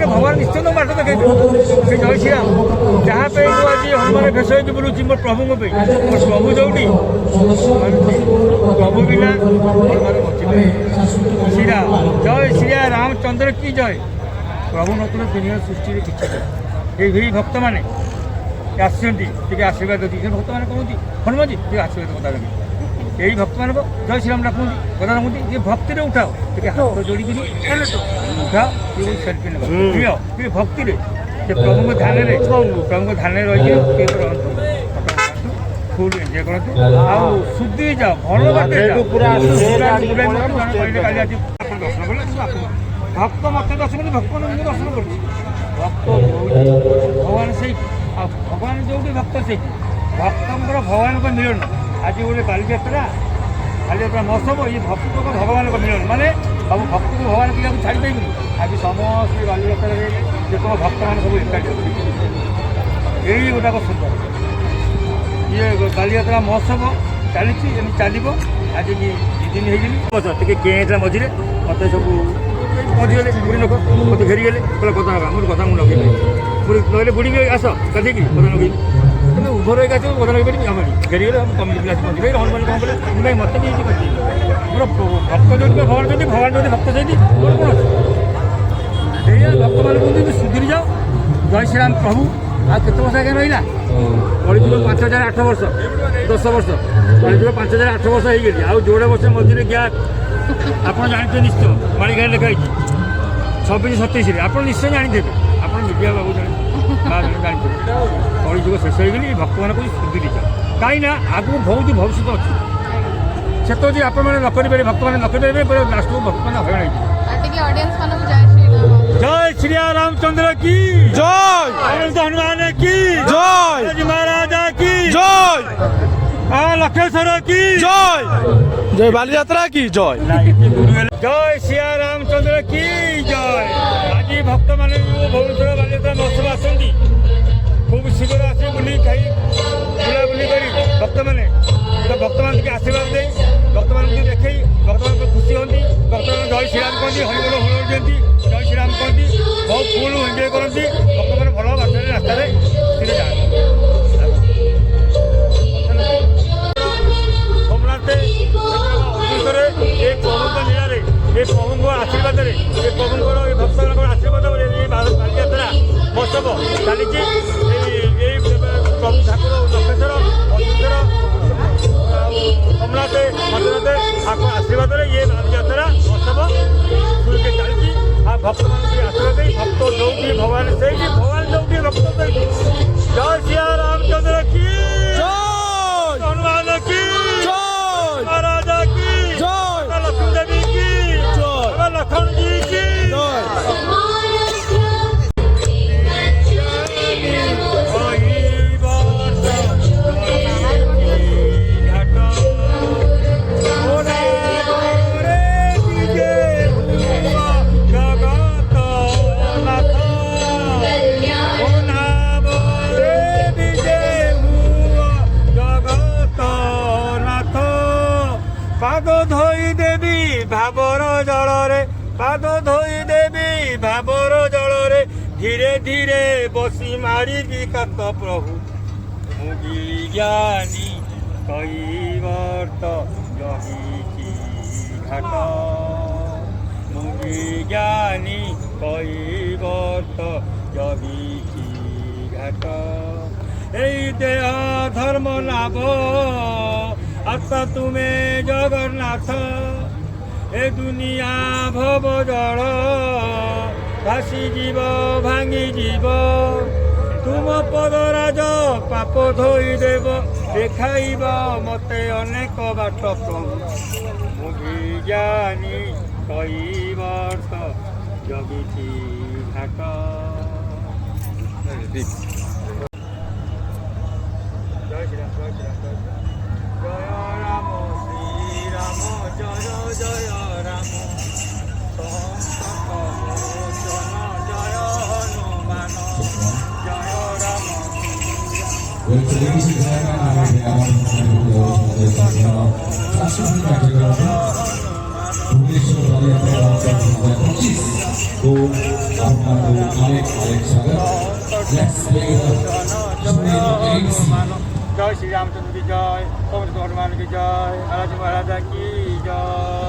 भगवान निश्चित बाट देखे से जय श्रीराम जहाँ पे आज हनुमान भेष हो बुलूची मोर प्रभु मोर प्रभु जो प्रभु बिना हनुमान बचे श्रीराम जय श्री रामचंद्र की जय प्रभु नतुल दुनिया सृष्टि किसी ये भक्त मैंने आशीर्वाद दी भक्त मैंने कहते हनुमान जी आशीर्वाद कदा लगे यही भक्त मान जय श्रीराम डाकती कदा डाकती ये भक्ति उठाओ हाथ जोड़ी उठाओ सेल्फी प्रिय भक्ति प्रभु ध्यान प्रभु ध्यान रही फुल एंजय करूँ शुद्धि जाओ भल बाटे दर्शन कले भक्त मत दर्शन भक्त मान दर्शन कर भक्त भगवान से भगवान जो भक्त से भक्त भगवान का मिलन आज गोटे बालीजात्रा महोत्सव ये भक्त को भगवान का मिलन माने सब भक्त को भगवान क्या छाड़ी देवी आज समस्त बालीजात्रा जो भक्त मान सब एकाठी यही गोटाक सुंदर ये बालीजात्रा महोत्सव चली चलो आज 2 दिन होगी केला मझे मत सब मझीगले बुढ़ी लोक मत घेरीगले कहले कथा मुझे कथा मुझे लगे कहले बुढ़ी भी आस कथी कथा लगे तुम उभर एक आस कथा लगे पारि आम घेरीगले कमिटी मझे हनुमान कौन कले नहीं मत भी मोर भक्त जो भगवान जो भगवान जो भक्त से मोर कौन अच्छे भक्त मान कहते सुधीरी जाओ जय श्रीराम प्रभु आ केत वर्ष आगे रहा कलिजुग 5008 वर्ष 10 वर्ष कलिजुग 5008 वर्ष हो गली आउ जोड़े वर्ष मझे गैप आप जानते निश्चय मालिका लिखाई 26-27 आप निश्चय जानते आप मीडिया बाबू जानते कलिजुग शेष हो गली भक्त मान को सुधीरी जाओ कहीं आगू बहुत भविष्य अच्छे से तो जी आप नकरें भक्त मैंने नकरें लास्ट को भक्त मैंने हईराण जय श्री रामचंद्र की जय हनुमान की जय महाराजा की जय लखेश्वर की जय जय बालीजात्रा की जय जय श्री रामचंद्र की जय आज भक्त मैंने भुवनेश्वर बालीजात्रा महोत्सव आसती खूब शीघ्र आसे बुली खाई बुलाबुली कर भक्त मैंने भक्त मान के आशीर्वाद दे भक्त मान देखे भक्त मान खुशी होती भक्त मान जय श्रीराम कहती हरिबोल हल दिखती जय श्रीराम कहती बहुत फुल एंजय करती भक्त मैंने भल बाटर रास्तार सोमनाथ ये प्रभु लीला ये प्रभु आशीर्वाद ये प्रभु भक्त आशीर्वाद बालीजात्रा महोत्सव चली प्रभु ठाकुर लखेश्वर अधीश्वर सोमनाथ मधुनाथ आशीर्वाद ये बालीजात्रा महोत्सव शुरू के चलती भक्त मान आशीर्वाद भक्त जो भगवान से भगवान जो भक्त जय श्री रामचंद्र की जय हनुमान की जय महाराजा की जय लक्ष्मी देवी की जय लखन जी की पाद धोई देवी भावर जल पाद धोई देवी भावर जल धीरे धीरे बसी मारी विकात प्रभु मुगी ज्ञानी कई वर्त यही घाट मुगी ज्ञानी कई वर्त यही घाट এই দেহ ধর্ম লাভ আত্মা তুমি জগন্নাথ এ দুনিয়া ভব জল ভাসি জীব ভাঙি জীব তুম পদরাজ পাপ ধোই দেব দেখাইব মতে অনেক বাট প্রভু মুগি জ্ঞানী কই বর্ষ জগিছি ঘাট जय श्री राम जय श्री राम जय राम श्री राम जय जय राम जय हनुमान जय राम हनुमान भुवनेश्वर वाले तो आपको अनेक स्वागत Let's play the games. जय श्री रामचंद्र की जय, पवन हनुमान की जय, महाराज महाराजा की जय।